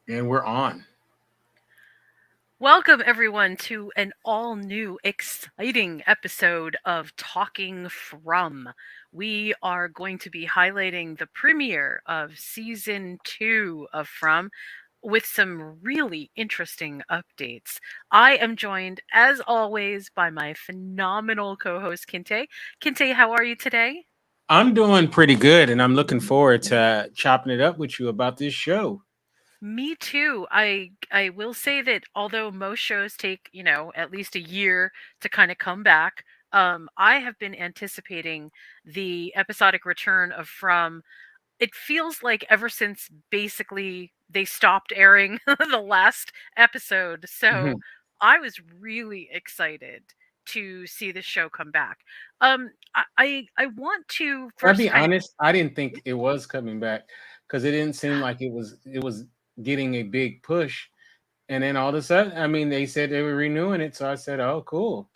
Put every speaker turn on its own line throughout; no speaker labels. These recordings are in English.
And we're on.
Welcome, everyone, to an all new, exciting episode of Talking From. We are going to be highlighting the premiere of season 2 of From with some really interesting updates. I am joined, as always, by my phenomenal co host, Kinte. Kinte, how are you today?
I'm doing pretty good, and I'm looking forward to chopping it up with you about this show.
Me too. I will say that although most shows take, at least a year to kind of come back, I have been anticipating the episodic return of From. It feels like ever since basically they stopped airing the last episode. So
Mhm.
I was really excited to see the show come back. I want to
I'll
first
be
kind of.
honest, I didn't think it was coming back because it didn't seem like it was getting a big push. And then all of a sudden, I mean, they said they were renewing it, so I said, "Oh, cool."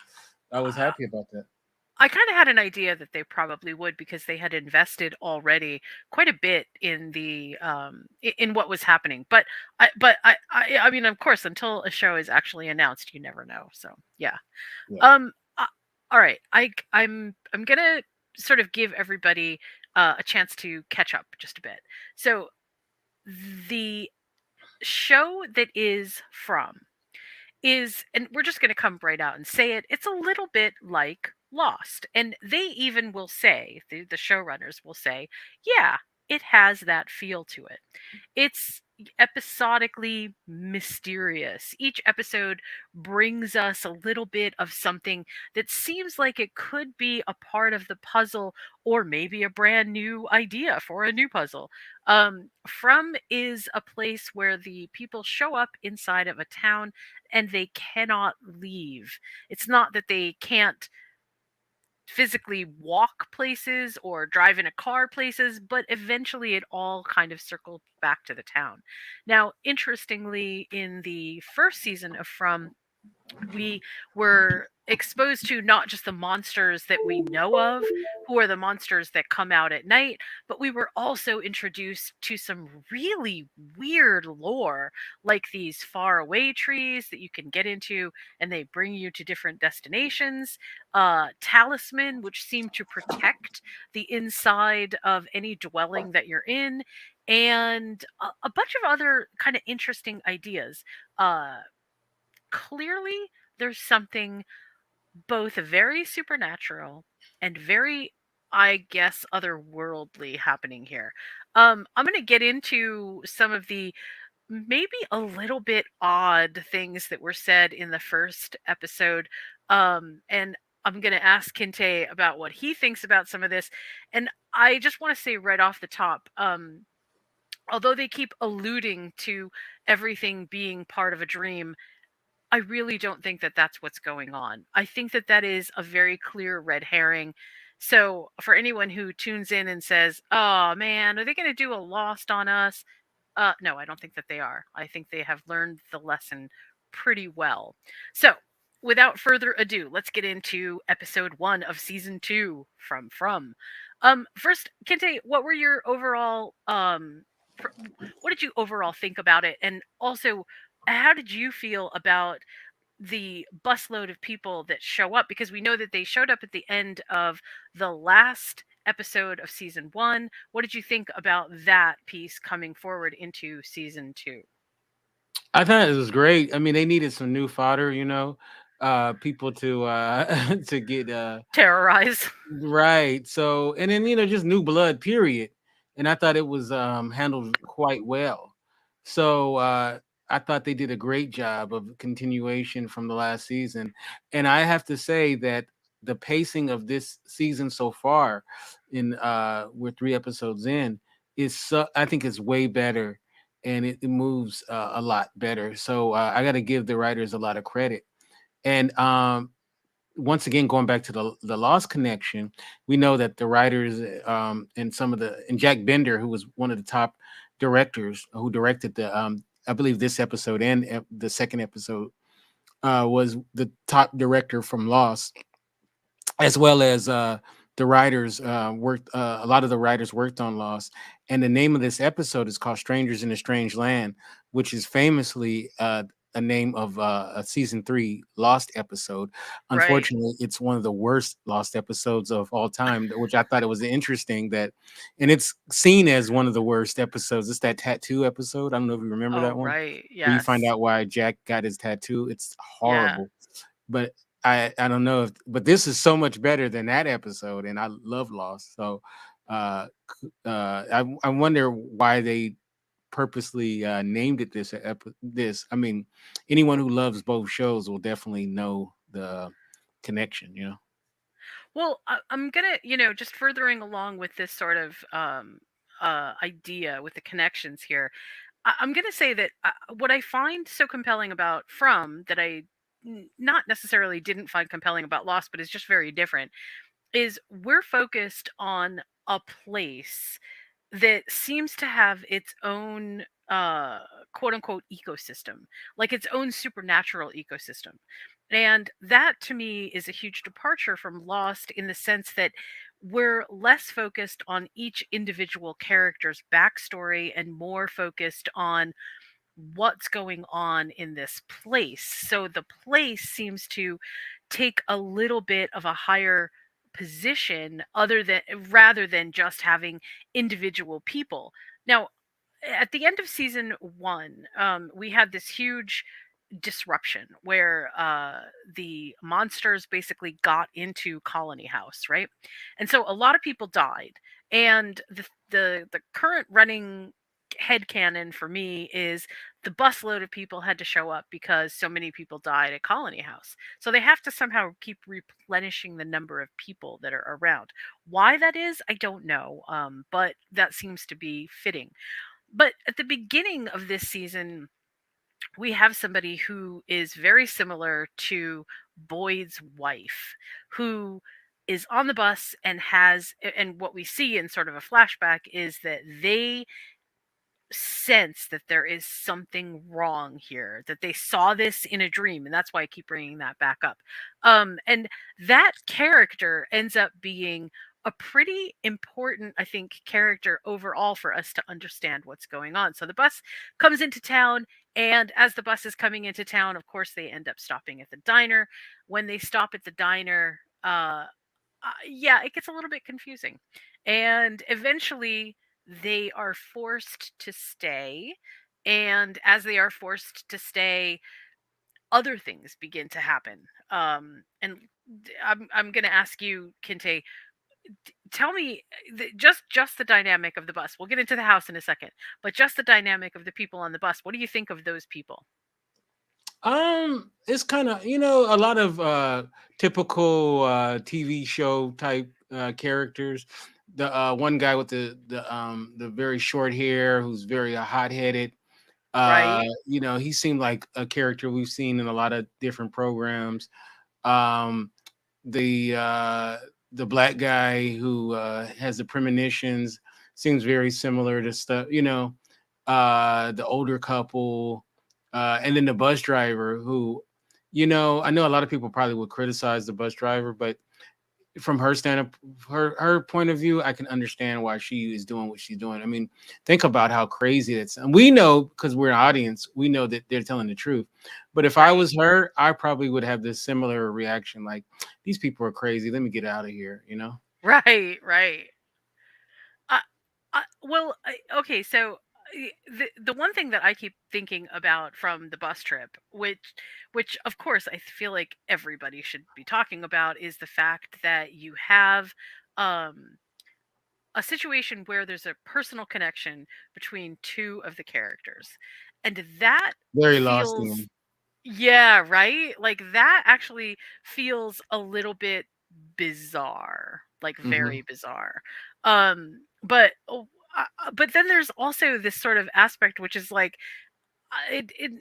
I was happy about that.
I kind of had an idea that they probably would because they had invested already quite a bit in the in what was happening. But I mean, of course, until a show is actually announced, you never know. So yeah.
Yeah.
Um. Uh, all right. I'm gonna sort of give everybody a chance to catch up just a bit. So the show that is From is, and we're just going to come right out and say it, it's a little bit like Lost. And they even will say, the showrunners will say, yeah, it has that feel to it. It's episodically mysterious. Each episode brings us a little bit of something that seems like it could be a part of the puzzle or maybe a brand new idea for a new puzzle. From is a place where the people show up inside of a town and they cannot leave. It's not that they can't physically walk places or drive in a car places, but eventually it all kind of circled back to the town. Now, interestingly, in the first season of From, we were exposed to not just the monsters that we know of, who are the monsters that come out at night, but we were also introduced to some really weird lore, like these far away trees that you can get into and they bring you to different destinations, talisman, which seem to protect the inside of any dwelling that you're in, and a bunch of other kind of interesting ideas. Clearly there's something both very supernatural and very, I guess, otherworldly happening here. I'm going to get into some of the maybe a little bit odd things that were said in the first episode. And I'm going to ask Kinte about what he thinks about some of this. And I just want to say right off the top, although they keep alluding to everything being part of a dream, I really don't think that that's what's going on. I think that that is a very clear red herring. So, for anyone who tunes in and says, "Oh man, are they going to do a Lost on us?" No, I don't think that they are. I think they have learned the lesson pretty well. So, without further ado, let's get into episode 1 of season 2 from From. First, Kente, what were your overall what did you overall think about it, and also how did you feel about the busload of people that show up, because we know that they showed up at the end of the last episode of season 1. What did you think about that piece coming forward into season 2?
I thought it was great. I mean, they needed some new fodder, people to to get
Terrorize.
right. So, and then just new blood, period. And I thought it was handled quite well. So I thought they did a great job of continuation from the last season. And I have to say that the pacing of this season so far, in we're 3 episodes in, I think is way better, and it moves a lot better. So I got to give the writers a lot of credit. And once again, going back to the Lost connection, we know that the writers and some of the and Jack Bender, who was one of the top directors who directed the I believe this episode and the second episode, was the top director from Lost, as well as the writers worked a lot of the writers worked on Lost, and the name of this episode is called Strangers in a Strange Land, which is famously a name of a season 3 Lost episode.
Right.
Unfortunately, it's one of the worst Lost episodes of all time, which I thought it was interesting that, and it's seen as one of the worst episodes. It's that tattoo episode. I don't know if you remember
Oh,
that one,
right.
where you find
Yes.
out why Jack got his tattoo. It's
Yeah.
horrible, but I don't know if, but this is so much better than that episode, and I love Lost. So I wonder why they purposely named it this. I mean, anyone who loves both shows will definitely know the connection. You know.
Well, I'm gonna, just furthering along with this sort of idea with the connections here. I'm gonna say that what I find so compelling about From that I not necessarily didn't find compelling about Lost, but is just very different, is we're focused on a place that seems to have its own quote unquote ecosystem, like its own supernatural ecosystem. And that to me is a huge departure from Lost in the sense that we're less focused on each individual character's backstory and more focused on what's going on in this place. So the place seems to take a little bit of a higher position other than rather than just having individual people. Now, at the end of season 1, we had this huge disruption where the monsters basically got into Colony House, right? And so a lot of people died. And the current running headcanon for me is the busload of people had to show up because so many people died at Colony House. So they have to somehow keep replenishing the number of people that are around. Why that is, I don't know, but that seems to be fitting. But at the beginning of this season, we have somebody who is very similar to Boyd's wife, who is on the bus and and what we see in sort of a flashback is that they sense that there is something wrong here, that they saw this in a dream, and that's why I keep bringing that back up. And that character ends up being a pretty important, I think, character overall for us to understand what's going on. So the bus comes into town, and as the bus is coming into town, of course, they end up stopping at the diner. When they stop at the diner, yeah, it gets a little bit confusing. And eventually they are forced to stay. And as they are forced to stay, other things begin to happen. And I'm going to ask you, Kinte, tell me just the dynamic of the bus. We'll get into the house in a second, but just the dynamic of the people on the bus. What do you think of those people?
It's kind of, a lot of typical TV show type characters. The one guy with the very short hair, who's very hot headed.
Right?
He seemed like a character we've seen in a lot of different programs. Um, the uh, the black guy who has the premonitions seems very similar to stuff. The older couple, and then the bus driver who, I know a lot of people probably would criticize the bus driver, but from her stand-up, her point of view, I can understand why she is doing what she's doing. I mean, think about how crazy it's, and we know, because we're an audience, we know that they're telling the truth. But if I
Right.
was her, I probably would have this similar reaction, like, these people are crazy, let me get out of here.
Right, right. Uh, well, okay, so the one thing that I keep thinking about from the bus trip, which of course I feel like everybody should be talking about, is the fact that you have um, a situation where there's a personal connection between two of the characters, and that
Very lost
feels,
in.
yeah, right? Like that actually feels a little bit bizarre, like
Hmm.
very bizarre. But then there's also this sort of aspect which is like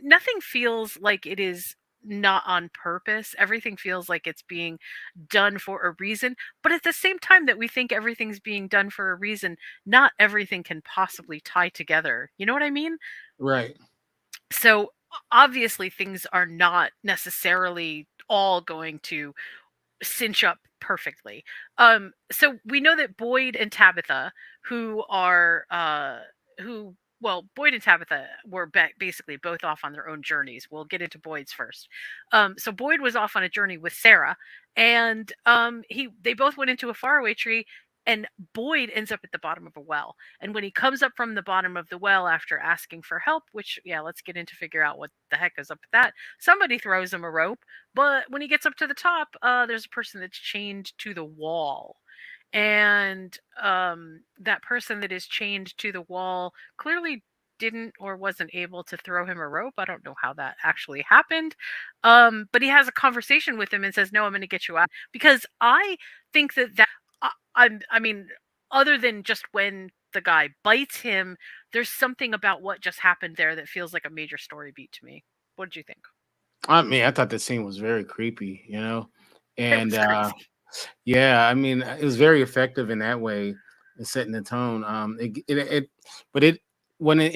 nothing feels like it is not on purpose. Everything feels like it's being done for a reason, but at the same time that we think everything's being done for a reason, not everything can possibly tie together. You know what I mean?
Right.
So obviously things are not necessarily all going to cinch up perfectly. So we know that Boyd and Tabitha, who are who well, Boyd and Tabitha were basically both off on their own journeys. We'll get into Boyd's first. So Boyd was off on a journey with Sarah, and he they both went into a faraway tree. And Boyd ends up at the bottom of a well. And when he comes up from the bottom of the well after asking for help, which, yeah, let's get into figure out what the heck is up with that, somebody throws him a rope, but when he gets up to the top, there's a person that's chained to the wall. And that person that is chained to the wall clearly didn't or wasn't able to throw him a rope. I don't know how that actually happened. But he has a conversation with him and says, "No, I'm going to get you out." Because I think that I mean, other than just when the guy bites him, there's something about what just happened there that feels like a major story beat to me. What did you think?
I mean, I thought the scene was very creepy,
It
and
was crazy.
yeah, I mean, it was very effective in that way, in setting the tone. But it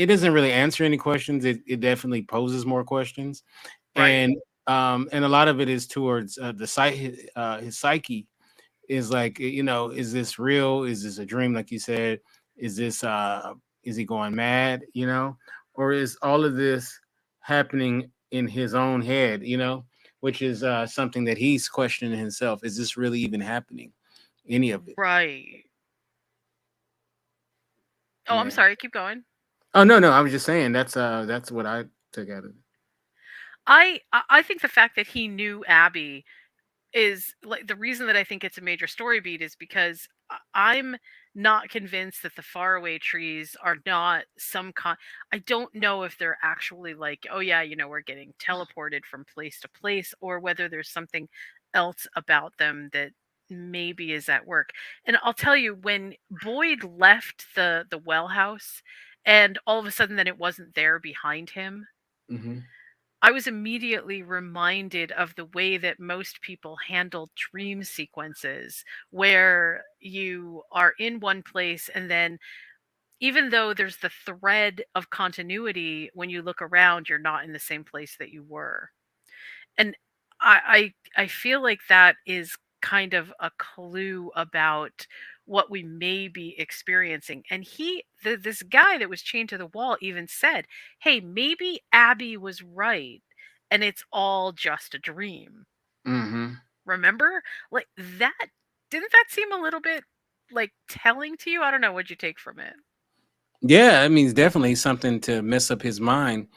doesn't really answer any questions. It definitely poses more questions,
Right.
and a lot of it is towards his psyche is like, is this real? Is this a dream, like you said? Is this is he going mad? Or is all of this happening in his own head? Which is something that he's questioning himself. Is this really even happening? Any of it?
Right. Oh, I'm
Yeah.
sorry. Keep going.
Oh, no, no. I was just saying that's what I took out of it.
I think the fact that he knew Abby is like the reason that I think it's a major story beat is because I'm not convinced that the faraway trees are not some kind. I don't know if they're actually like, oh yeah, we're getting teleported from place to place, or whether there's something else about them that maybe is at work. And I'll tell you, when Boyd left the well house, and all of a sudden then it wasn't there behind him,
Hmm.
I was immediately reminded of the way that most people handle dream sequences, where you are in one place and then, even though there's the thread of continuity, when you look around, you're not in the same place that you were. And I feel like that is kind of a clue about what we may be experiencing. And this guy that was chained to the wall even said, "Hey, maybe Abby was right and it's all just a dream."
Hmm.
Remember? Like that, didn't that seem a little bit like telling to you? I don't know, what'd you take from it?
Yeah, I mean, it's definitely something to mess up his mind.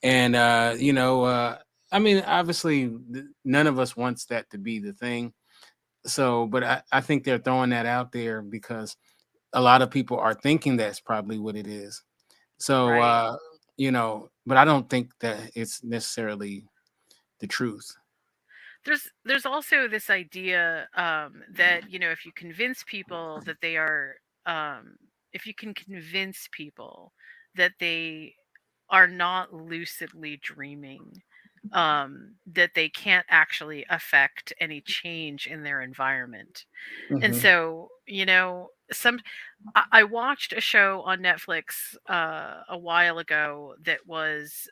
And I mean, obviously, none of us wants that to be the thing. So, but I think they're throwing that out there because a lot of people are thinking that's probably what it is. So,
Right.
but I don't think that it's necessarily the truth.
There's also this idea that if you convince people that they are um, if you can convince people that they are not lucidly dreaming, that they can't actually affect any change in their environment. And
Hmm.
so, I watched a show on Netflix a while ago that was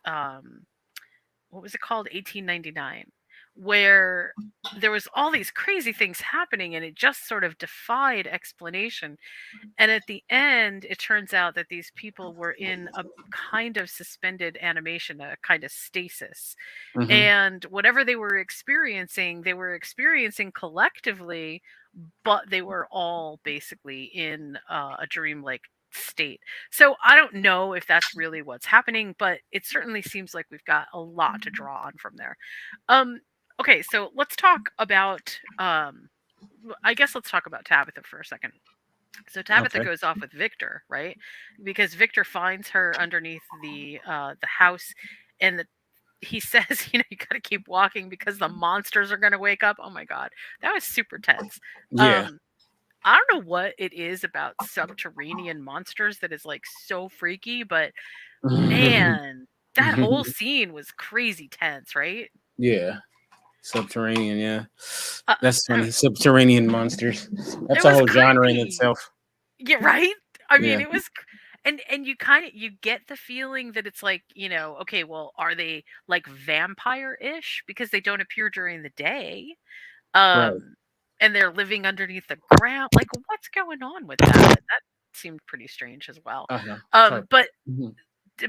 what was it called, 1899, where there was all these crazy things happening and it just sort of defied explanation. And at the end, it turns out that these people were in a kind of suspended animation, a kind of stasis.
Hmm.
And whatever they were experiencing collectively, but they were all basically in a dreamlike state. So I don't know if that's really what's happening, but it certainly seems like we've got a lot to draw on from there. Um, okay, so let's talk about. I guess let's talk about Tabitha for a second. So Tabitha
Okay.
goes off with Victor, right? Because Victor finds her underneath the house, and he says, you got to keep walking because the monsters are going to wake up. Oh my god, that was super tense.
Yeah.
Um, I don't know what it is about subterranean monsters that is like so freaky, but man, that whole scene was crazy tense, right?
Yeah. Subterranean. Yeah.
Uh,
That's
uh,
funny. Subterranean monsters.
it
That's a
was
whole genre in
creepy.
itself.
Yeah, right? I mean,
Yeah.
it was and you kind of you get the feeling that it's like, okay, well, are they like vampire-ish because they don't appear during the day?
Right.
Um, and they're living underneath the ground. Like, what's going on with that? That seemed pretty strange as well.
Uh-huh.
Um,
Sorry.
but
Mhm.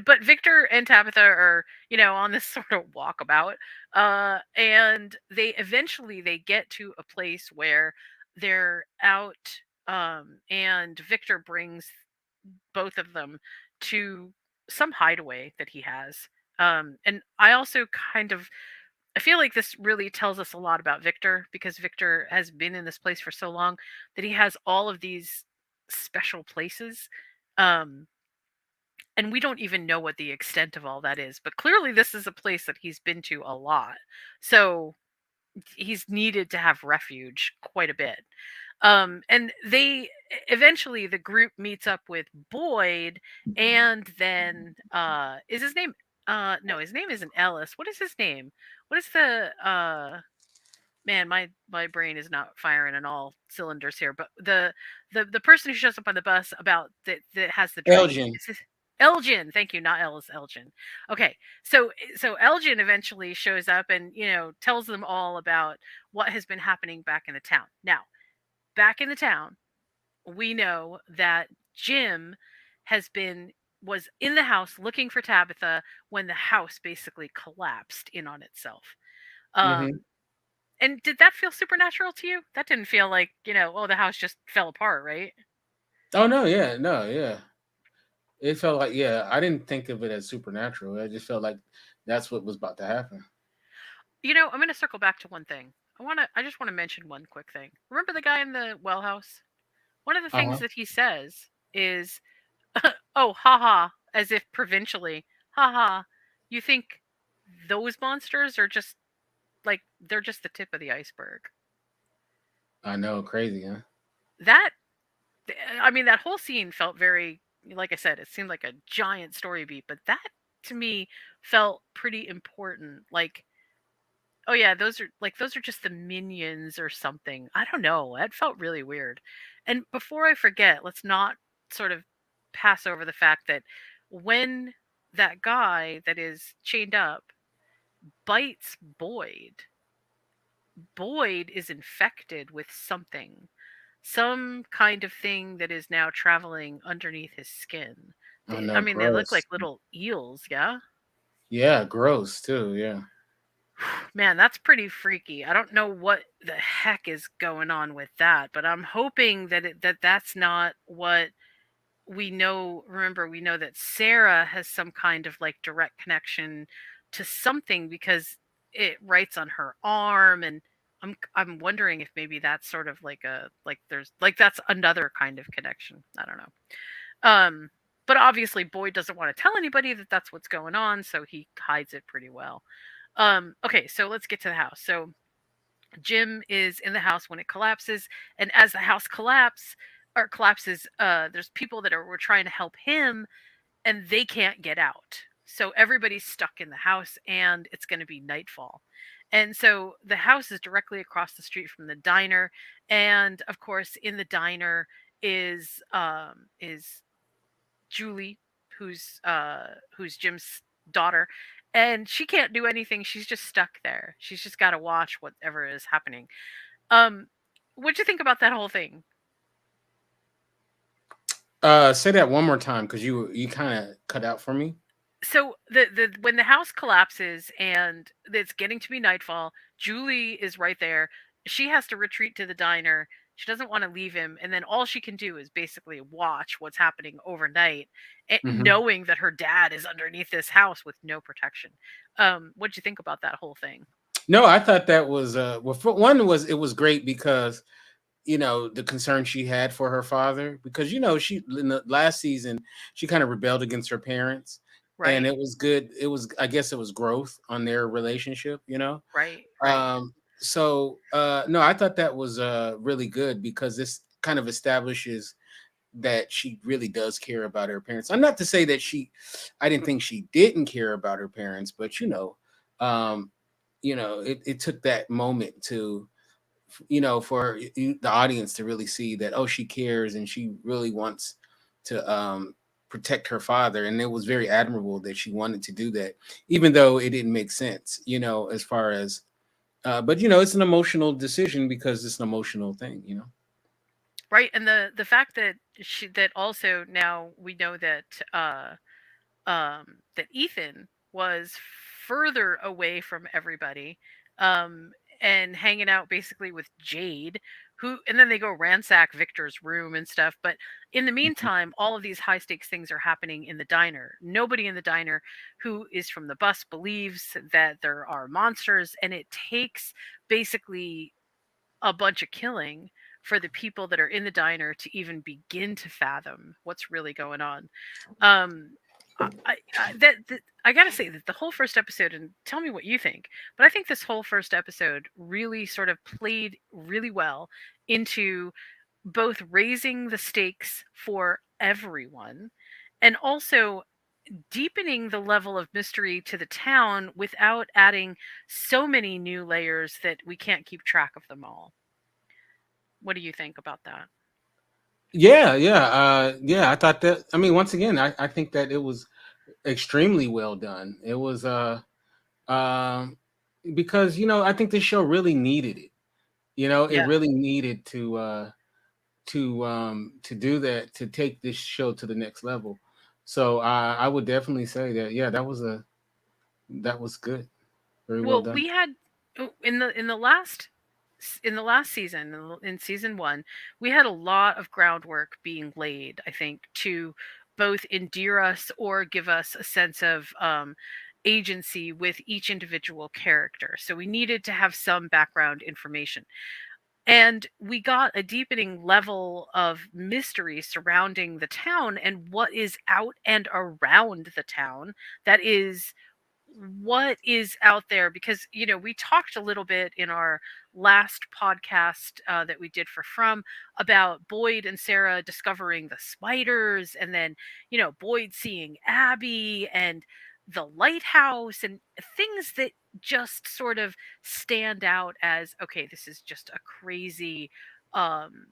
but Victor and Tabitha are, on this sort of walkabout, and they get to a place where they're out, and Victor brings both of them to some hideaway that he has. And I also kind of I feel like this really tells us a lot about Victor because Victor has been in this place for so long that he has all of these special places. Um, and we don't even know what the extent of all that is, but clearly this is a place that he's been to a lot. So he's needed to have refuge quite a bit. And they eventually the group meets up with Boyd, and then is his name no, his name isn't Ellis. What is his name? What is the man, my brain is not firing on all cylinders here, but the person who shows up on the bus about that has the dream
Elgin.
is his Elgin. Thank you, not Ellis, Elgin. Okay, so Elgin eventually shows up and tells them all about what has been happening back in the town. Now, back in the town, we know that Jim has been was in the house looking for Tabitha when the house basically collapsed in on itself.
Hmm.
Um, and did that feel supernatural to you? That didn't feel like, oh, the house just fell apart, right?
Oh no, yeah, no, yeah. It felt like, yeah, I didn't think of it as supernatural. I just felt like that's what was about to happen.
I'm going to circle back to one thing. I just want to mention one quick thing. Remember the guy in the well house? One of the things
Uh-huh.
that he says is, "Oh, haha," as if provincially. Haha. You think those monsters are just like they're just the tip of the iceberg.
I know, crazy, huh?
That I mean that whole scene felt very, like I said, it seemed like a giant story beat, but that to me felt pretty important. Like, oh yeah, those are just the minions or something. I don't know. That felt really weird. And before I forget, let's not sort of pass over the fact that when that guy that is chained up bites Boyd, Boyd is infected with something. Some kind of thing that is now traveling underneath his skin.
I
I
know,
mean, they look
gross.
like little eels, yeah?
Yeah, gross too. Yeah.
Man, that's pretty freaky. I don't know what the heck is going on with that, but I'm hoping that that's not what we know. Remember, we know that Sarah has some kind of like direct connection to something because it writes on her arm, and I'm wondering if maybe that's sort of like a like there's like that's another kind of connection. I don't know. Um, but obviously Boyd doesn't want to tell anybody that that's what's going on, so he hides it pretty well. Okay, so let's get to the house. So Jim is in the house when it collapses, and as the house collapses, there's people that were trying to help him, and they can't get out. So everybody's stuck in the house, and it's going to be nightfall. And so the house is directly across the street from the diner, and of course, in the diner is Julie, who's Jim's daughter, and she can't do anything. She's just stuck there. She's just got to watch whatever is happening. Um, what'd you think about that whole thing?
Say that one more time because you kind of cut out for me.
So the when the house collapses and it's getting to be nightfall, Julie is right there. She has to retreat to the diner. She doesn't want to leave him, and then all she can do is basically watch what's happening overnight,
Hmm.
knowing that her dad is underneath this house with no protection. What'd you think about that whole thing?
No, I thought that was well. For one, was it was great because the concern she had for her father, because she in the last season she kind of rebelled against her parents, and
Right,
it was good. It was, I guess, it was growth on their relationship.
right, right,
So no, I thought that was really good because this kind of establishes that she really does care about her parents. I'm not to say that I didn't think she didn't care about her parents, but um it took that moment to for the audience to really see that, oh, she cares and she really wants to protect her father. And it was very admirable that she wanted to do that, even though it didn't make sense, as far as But it's an emotional decision because it's an emotional thing.
Right, and the fact that that also now we know that that Ethan was further away from everybody, um, and hanging out basically with Jade, who, and then they go ransack Victor's room and stuff. But in the
Mhm.
meantime, all of these high stakes things are happening in the diner. Nobody in the diner who is from the bus believes that there are monsters, and it takes basically a bunch of killing for the people that are in the diner to even begin to fathom what's really going on. Um, I gotta say that the whole first episode, and tell me what you think, but I think this whole first episode really sort of played really well into both raising the stakes for everyone and also deepening the level of mystery to the town without adding so many new layers that we can't keep track of them all. What do you think about that?
Yeah, yeah, yeah. I thought that. I mean, once again, I think that it was extremely well done. It was um, because I think this show really needed it. It
Yeah.
really needed to do that, to take this show to the next level. So I would definitely say that, yeah, that was good, very well
Well,
done.
we had in the last season, in season 1, we had a lot of groundwork being laid, I think, to both endear us or give us a sense of agency with each individual character. So we needed to have some background information. And we got a deepening level of mystery surrounding the town and what is out and around the town that is what is out there, because we talked a little bit in our last podcast that we did for From about Boyd and Sarah discovering the spiders, and then Boyd seeing Abby and the lighthouse and things that just sort of stand out as, okay, this is just a crazy, um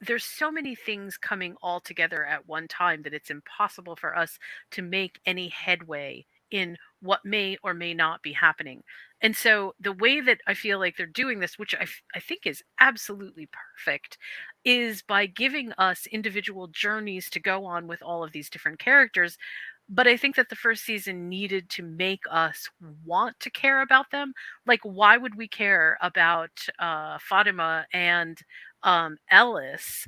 there's so many things coming all together at one time that it's impossible for us to make any headway in what may or may not be happening. And so the way that I feel like they're doing this, which I think is absolutely perfect, is by giving us individual journeys to go on with all of these different characters. But I think that the first season needed to make us want to care about them. Like, why would we care about Fatima and Ellis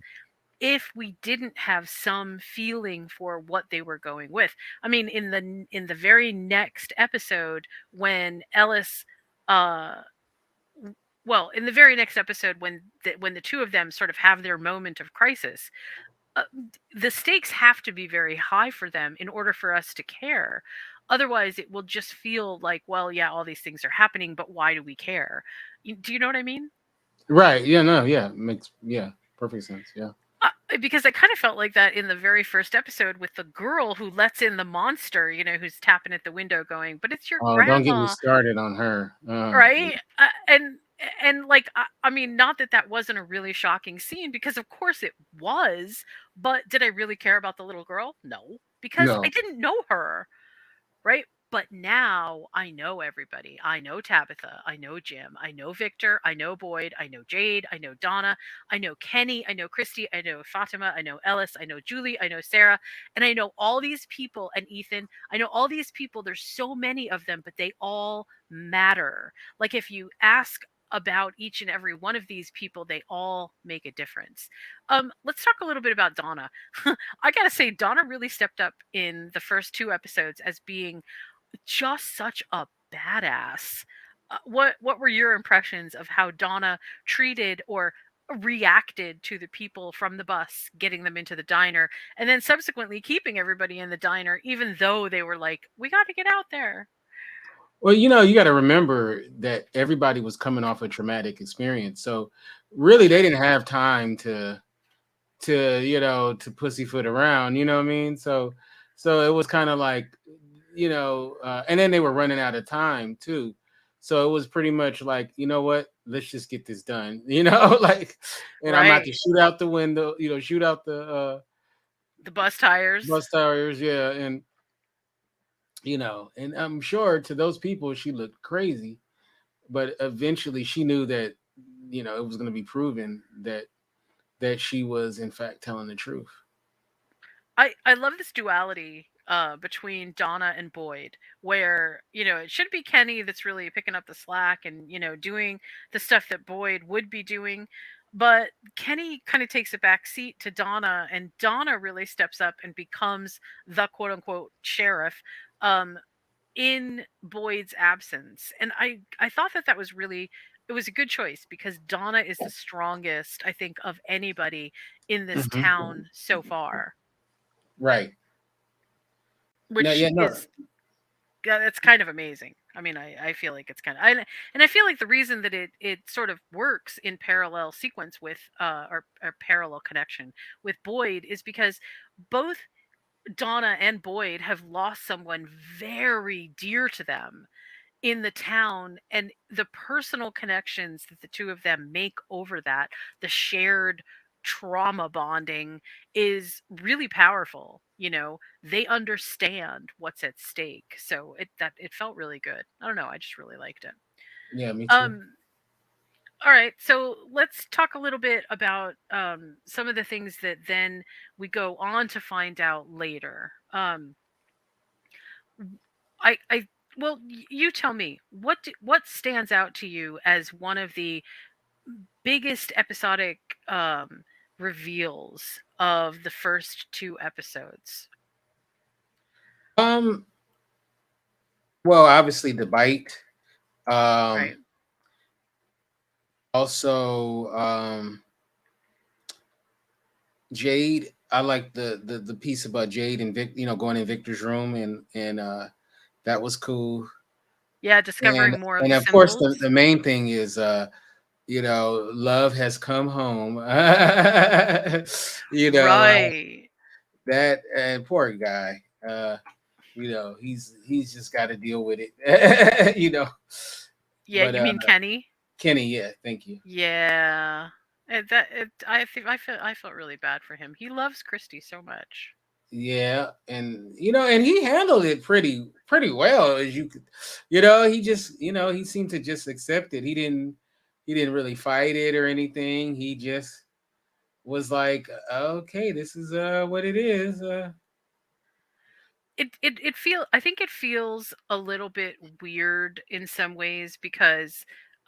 if we didn't have some feeling for what they were going with? I mean, in the very next episode, when Ellis, uh, well, in the very next episode, when the two of them sort of have their moment of crisis, uh, the stakes have to be very high for them in order for us to care. Otherwise, it will just feel like, well, yeah, all these things are happening, but why do we care? Do you know what I mean?
Right? Yeah, no, yeah, makes, yeah, perfect sense. Yeah.
Because I kind of felt like that in the very first episode with the girl who lets in the monster, who's tapping at the window going, "But it's your
Oh, don't get me
grandma."
started on her.
Right? And like, I mean, not that that wasn't a really shocking scene, because of course it was, but did I really care about the little girl? No, because I
No.
didn't know her. Right? But now I know everybody. I know Tabitha. I know Jim. I know Victor. I know Boyd. I know Jade. I know Donna. I know Kenny. I know Kristi. I know Fatima. I know Ellis. I know Julie. I know Sarah. And I know all these people, and Ethan. I know all these people. There's so many of them, but they all matter. Like, if you ask about each and every one of these people, they all make a difference. Let's talk a little bit about Donna. I gotta say, Donna really stepped up in the first two episodes as being just such a badass. What were your impressions of how Donna treated or reacted to the people from the bus, getting them into the diner, and then subsequently keeping everybody in the diner, even though they were like, "We got to get out there."
Well, you got to remember that everybody was coming off a traumatic experience, so really they didn't have time to pussyfoot around. You know what I mean? So it was kind of like, and then they were running out of time too. So it was pretty much like, you know what? Let's just get this done. Like, and I'm about to
Right.
shoot out the window. Shoot out the
The bus tires.
bus tires. Yeah, and I'm sure to those people she looked crazy. but eventually she knew that it was going to be proven that she was in fact telling the truth.
I love this duality between Donna and Boyd, where it should be Kenny that's really picking up the slack and doing the stuff that Boyd would be doing, but Kenny kind of takes a back seat to Donna, and Donna really steps up and becomes the quote unquote sheriff. Um, in Boyd's absence. And I thought that that was really, it was a good choice because Donna is the strongest, I think, of anybody in this
Hmm.
town so far,
Right. No,
which
yeah, no.
is, yeah, that's kind of amazing. I mean, I feel like it's kind of, and I feel like the reason that it sort of works in parallel sequence with or parallel connection with Boyd is because both Donna and Boyd have lost someone very dear to them in the town, and the personal connections that the two of them make over that, the shared trauma bonding, is really powerful. They understand what's at stake, so it felt really good. I don't know, I just really liked it.
Yeah, me too.
um all right, so let's talk a little bit about some of the things that then we go on to find out later. I well, you tell me, what stands out to you as one of the biggest episodic reveals of the first two episodes?
Um, well, obviously the bite. Um,
Right.
also, Jade. I like the piece about Jade and Vic, going in Victor's room, and that was cool.
Yeah,
And
discovering more of
and
the
of course
symbols.
the main thing is love has come home. Like
Right.
that, and poor guy. He's just got to deal with it.
Yeah,
But
you mean Kenny?
Kenny, yeah, thank you.
Yeah. I think I felt really bad for him. He loves Kristi so much.
Yeah, and he handled it pretty well, as you could. He just he seemed to just accept it. He didn't really fight it or anything. He just was like, okay, this is what it is.
I think it feels a little bit weird in some ways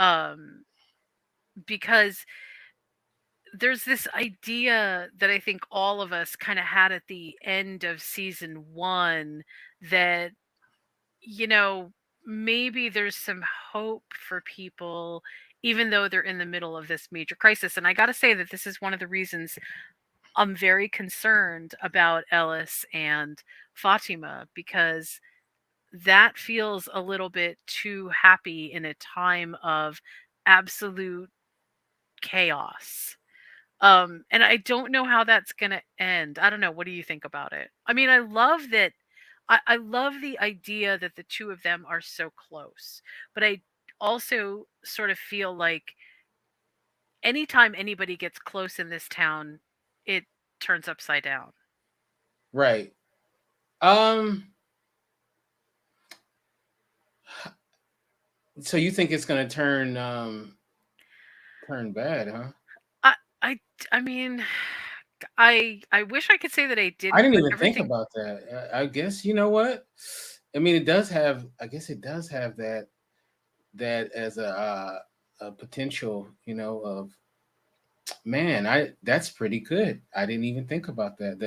um because there's this idea that I think all of us kind of had at the end of season 1 that, you know, maybe there's some hope for people even though they're in the middle of this major crisis. And I got to say that this is one of the reasons I'm very concerned about Ellis and Fatima, because that feels a little bit too happy in a time of absolute chaos. And I don't know how that's gonna end. I don't know. What do you think about it? I mean, I love that. I love the idea that the two of them are so close, but I also sort of feel like anytime anybody gets close in this town, it turns upside down.
Right. Um. So you think it's gonna turn bad, huh?
I I I mean, I wish I could say that I
I
didn't,
didn't
but
even think
everything.
about that. I guess you know what. I mean, it does have. I guess it does have that as a potential. Of man. I That's pretty good. I didn't even think about that.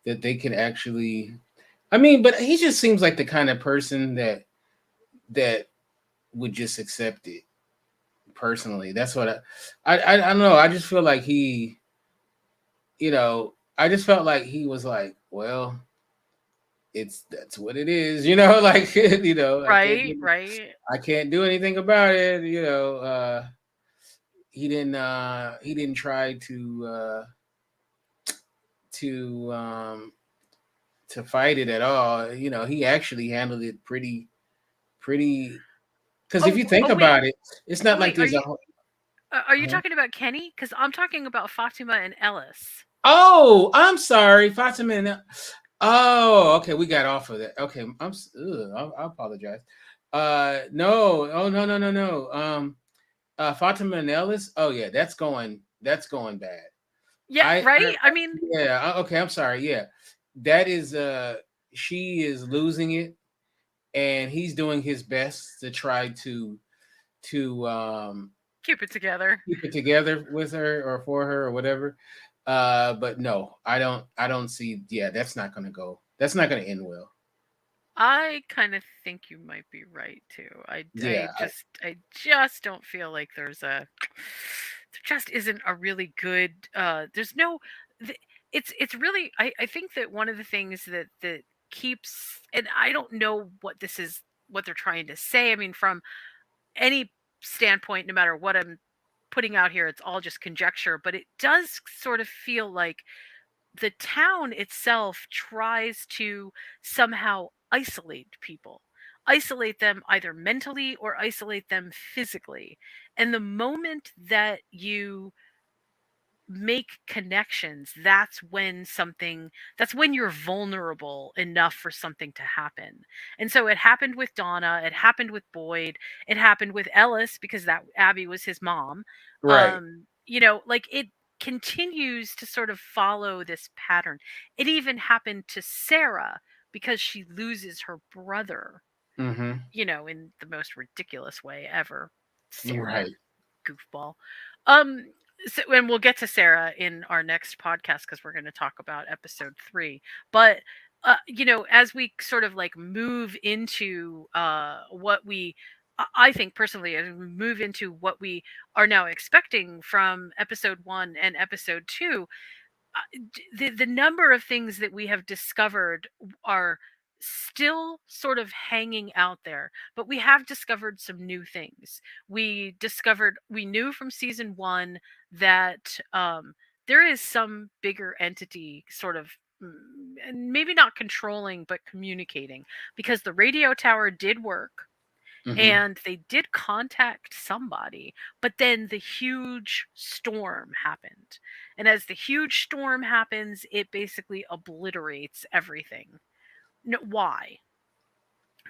That they could actually. I mean, but he just seems like the kind of person that would just accept it personally. That's what I don't know. I just feel like I just felt like he was like, well, that's what it is, like
Right, right.
I can't do anything about it. He didn't try to to fight it at all. He actually handled it pretty because if
Oh,
you think
oh wait.
about it, it's not
Oh
like
wait,
there's a whole.
are you
Huh?
talking about Kenny? Cuz I'm talking about Fatima and Ellis.
Oh, I'm sorry, Fatima. Oh, okay, we got off of that. Okay, I apologize. No, oh no, no, no, no. Fatima and Ellis. Oh yeah, that's going bad.
Yeah,
I
right? I mean,
yeah, okay, I'm sorry. Yeah. That is she is losing it, and he's doing his best to try to
keep it together.
keep it together with her or for her or whatever. But no, I don't see, yeah, that's not gonna end well.
I kind of think you might be right too.
Yeah,
I just don't feel like there just isn't a really good there's no th- it's really I think that one of the things that keeps, and I don't know what this is, what they're trying to say. I mean, from any standpoint, no matter what I'm putting out here, it's all just conjecture, but it does sort of feel like the town itself tries to somehow isolate people, isolate them either mentally or isolate them physically. And the moment that you make connections, that's when you're vulnerable enough for something to happen. And so it happened with Donna, it happened with Boyd, it happened with Ellis because that Abby was his mom.
right.
Like it continues to sort of follow this pattern. It even happened to Sarah because she loses her brother,
Mm-hmm.
in the most ridiculous way ever. Sarah,
Right.
goofball. Um, and we'll get to Sarah in our next podcast because we're going to talk about episode 3. But as we sort of like move into what I think personally, as we move into what we are now expecting from episode 1 and episode 2, the number of things that we have discovered are still sort of hanging out there, but we have discovered some new things. We knew from season 1 that there is some bigger entity sort of, and maybe not controlling but communicating, because the radio tower did work
Mm-hmm.
and they did contact somebody, but then the huge storm happened. And as the huge storm happens, it basically obliterates everything. No, why?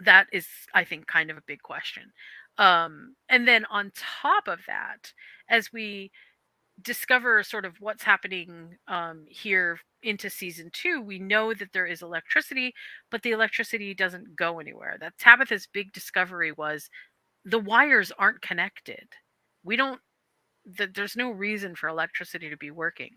That is, I think, kind of a big question. And then on top of that, as we discover sort of what's happening here into season 2, we know that there is electricity, but the electricity doesn't go anywhere. That Tabitha's big discovery was the wires aren't connected. We don't there's no reason for electricity to be working.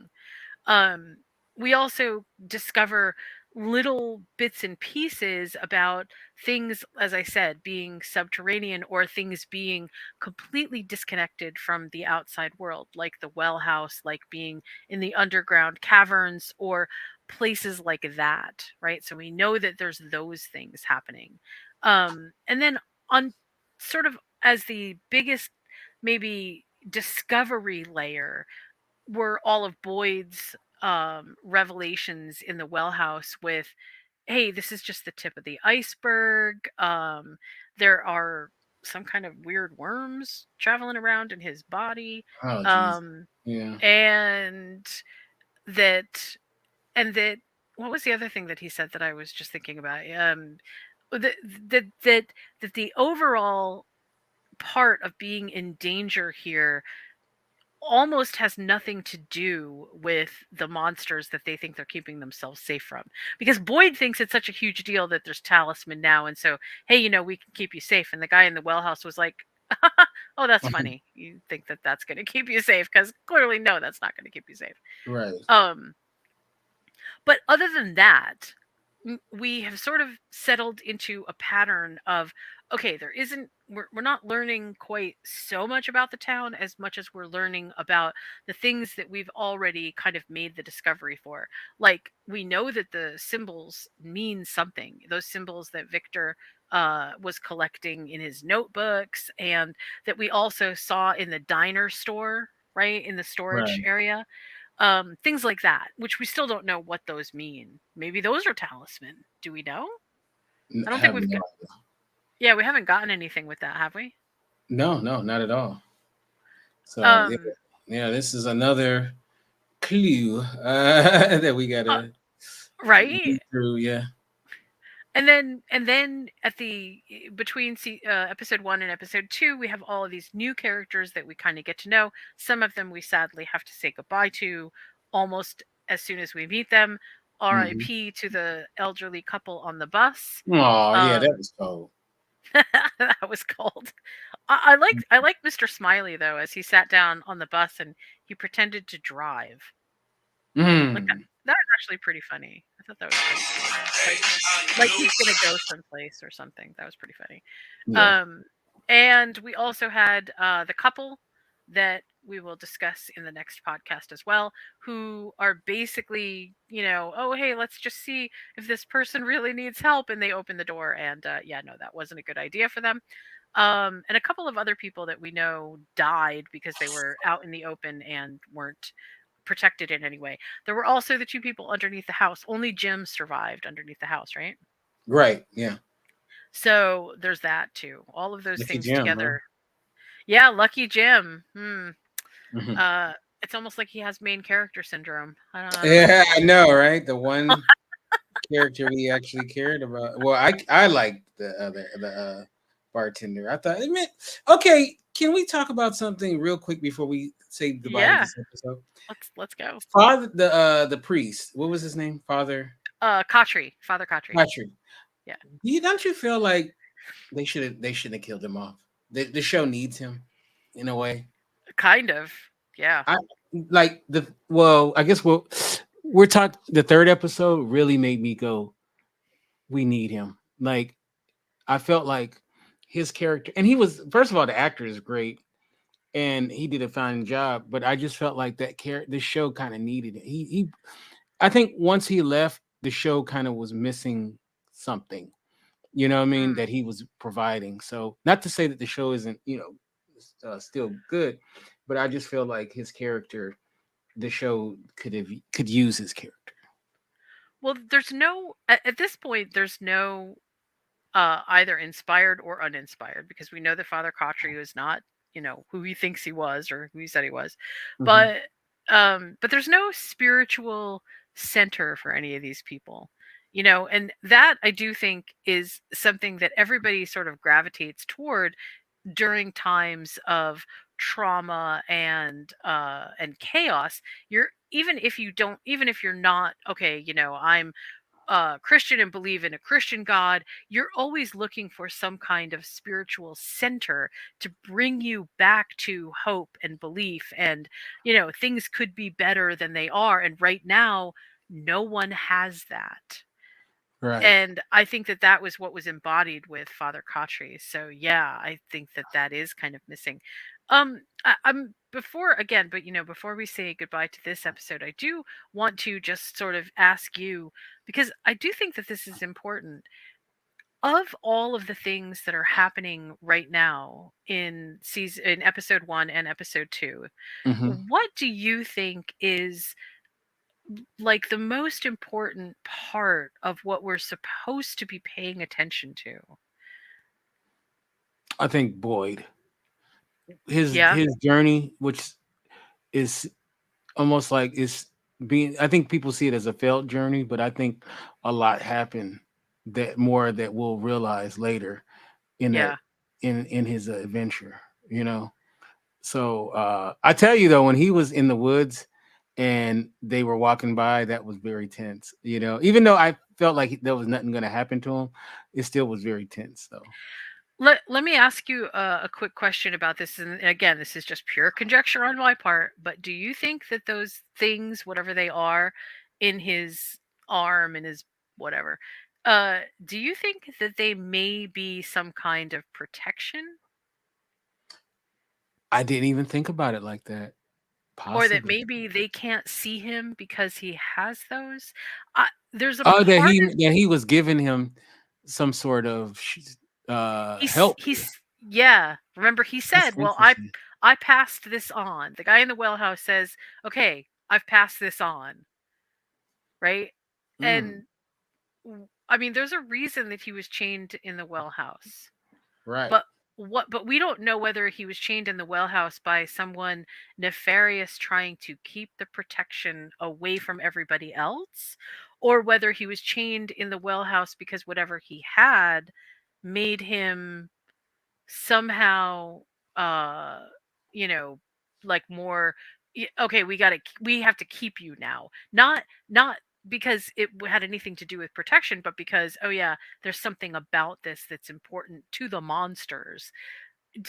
Um, we also discover little bits and pieces about things, as I said, being subterranean or things being completely disconnected from the outside world, like the well house, like being in the underground caverns or places like that, right? So we know that there's those things happening. And then on sort of as the biggest maybe discovery layer were all of Boyd's revelations in the well house with, hey, this is just the tip of the iceberg. There are some kind of weird worms traveling around in his body.
Oh geez.
Um,
Yeah.
and that, and that, what was the other thing that he said that I was just thinking about? That, that, that, that the overall part of being in danger here almost has nothing to do with the monsters that they think they're keeping themselves safe from. Because Boyd thinks it's such a huge deal that there's talisman now, and so hey, we can keep you safe. And the guy in the well house was like, "Oh, that's funny. You think that that's going to keep you safe? Because clearly, no, that's not going to keep you safe."
Right.
Um, but other than that, we have sort of settled into a pattern of, okay, we're not learning quite so much about the town as much as we're learning about the things that we've already kind of made the discovery for. Like, we know that the symbols mean something, those symbols that Victor was collecting in his notebooks, and that we also saw in the diner store, right, in the storage
Right.
area. Things like that, which we still don't know what those mean. Maybe those are talisman. Do we know? I
I
don't think
have
we've
no
got. Yeah, we haven't gotten anything with that, have we?
no, no, not at all. So yeah,
Um,
yeah, this is another clue that we
uh,
gotta
right.
read through. Yeah.
And then at the between episode 1 and episode 2, we have all of these new characters that we kind of get to know. Some of them we sadly have to say goodbye to almost as soon as we meet them.
Hmm.
RIP to the elderly couple on the bus.
Oh yeah,
uh
that was cold.
that was cold. I like Mr. Smiley though, as he sat down on the bus and he pretended to drive. Like that,
Mm.
that was actually pretty funny. I thought that was pretty cute. Like he's gonna go someplace or something. That was pretty funny.
Yeah.
Um, and we also had the couple that we will discuss in the next podcast as well, who are basically, oh hey, let's just see if this person really needs help, and they open the door, and yeah, no, that wasn't a good idea for them. And a couple of other people that we know died because they were out in the open and weren't protected in any way. There were also the two people underneath the house. Only Jim survived underneath the house, right?
Right. Yeah.
So there's that too. All of those
Lucky
things
Jim, huh?
together. Yeah, lucky Jim.
Hmm.
Uh, it's almost like he has main character syndrome. I don't know.
Yeah, I know, right? The one character we actually cared about. Well, I liked the bartender. I thought it meant okay. Can we talk about something real quick before we say goodbye to
Yeah,
this episode?
let's go.
Father, the priest. What was his name? Father
Kotri, Father Kotri.
Patrick.
Yeah,
Don't you feel like they shouldn't have killed him off? The show needs him in a way.
kind of. Yeah,
I like the well. I guess we're talking. The third episode really made me go. We need him. Like I felt like his character, and he was first of all the actor is great, and he did a fine job. But I just felt like that character, the show kind of needed it. I think once he left, the show kind of was missing something. You know what I mean?
mm.
That he was providing. So not to say that the show isn't still good, but I just feel like his character, the show could use his character.
Well, there's no at this point. There's no either inspired or uninspired, because we know that Father Kotri was not, who he thinks he was or who he said he was,
Hmm.
but but there's no spiritual center for any of these people, and that I do think is something that everybody sort of gravitates toward during times of trauma and chaos. You're even if you're not okay, I'm Christian and believe in a Christian God, you're always looking for some kind of spiritual center to bring you back to hope and belief. And, things could be better than they are. And right now, no one has that.
Right.
And I think that that was what was embodied with Father Kotri. So yeah, I think that that is kind of missing. I'm before again, but before we say goodbye to this episode, I do want to just sort of ask you, because I do think that this is important. Of all of the things that are happening right now in episode 1 and episode 2,
Hmm.
what do you think is like the most important part of what we're supposed to be paying attention to?
I think Boyd, his
Yeah,
his journey, which is almost like it's being. I think people see it as a failed journey, but I think a lot happened that we'll realize later in that
yeah.
in his adventure. You know. So I tell you though, when he was in the woods and they were walking by, that was very tense. Even though I felt like there was nothing going to happen to him, it still was very tense. Though.
Let me ask you a quick question about this. And again, this is just pure conjecture on my part, but do you think that those things, whatever they are, in his arm, in his whatever, do you think that they may be some kind of protection?
I didn't even think about it like that.
Or that
Possibly.
maybe they can't see him because he has those? There's a
Oh, that
part of
he was giving him some sort of help.
yeah. Remember, he
That's
said, "Well, I
interesting.
I passed this on." The guy in the well house says, "Okay, I've passed this on." Right?
Mm,
And I mean, there's a reason that he was chained in the well house.
right.
But but we don't know whether he was chained in the well house by someone nefarious trying to keep the protection away from everybody else, or whether he was chained in the well house because whatever he had made him somehow uh you know like more okay, we have to keep you now, not because it had anything to do with protection, but because, oh yeah, there's something about this that's important to the monsters.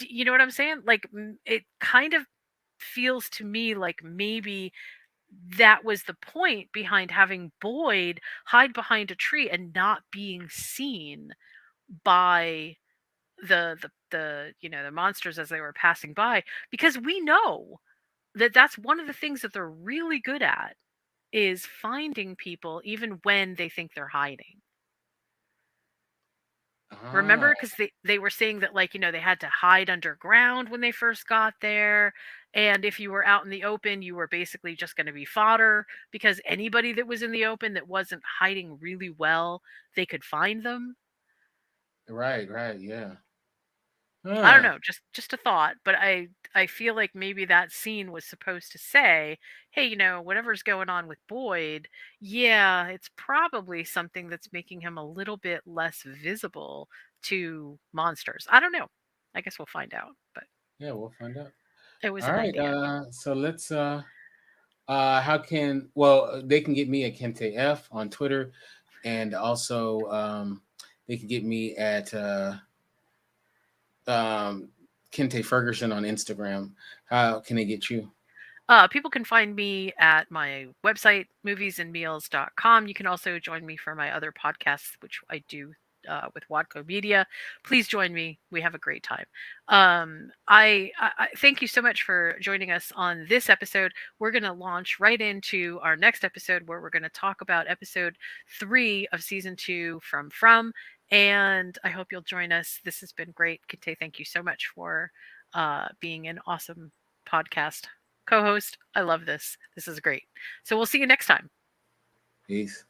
You know what I'm saying? Like, it kind of feels to me like maybe that was the point behind having Boyd hide behind a tree and not being seen by the monsters as they were passing by, because we know that that's one of the things that they're really good at, is finding people even when they think they're hiding.
Ah,
Remember, because they were saying that, like, they had to hide underground when they first got there, and if you were out in the open you were basically just going to be fodder, because anybody that was in the open that wasn't hiding really well, they could find them.
right, right, yeah.
I don't
Huh.
know, just a thought, but I feel like maybe that scene was supposed to say, "Hey, whatever's going on with Boyd, yeah, it's probably something that's making him a little bit less visible to monsters." I don't know. I guess we'll find out, but
Yeah, we'll find out.
it was
All
an
right.
idea.
So let's how can well they can get me at Kinte F on Twitter, and also they can get me at um Kinte Ferguson on Instagram. How can they get you?
People can find me at my website, moviesandmeals.com. You can also join me for my other podcasts, which I do with Wadco Media. Please join me. We have a great time. I thank you so much for joining us on this episode. We're going to launch right into our next episode, where we're going to talk about episode 3 of season 2, From. And I hope you'll join us. This has been great. Kinte, thank you so much for being an awesome podcast co host. I love this. This is great. So we'll see you next time.
Peace.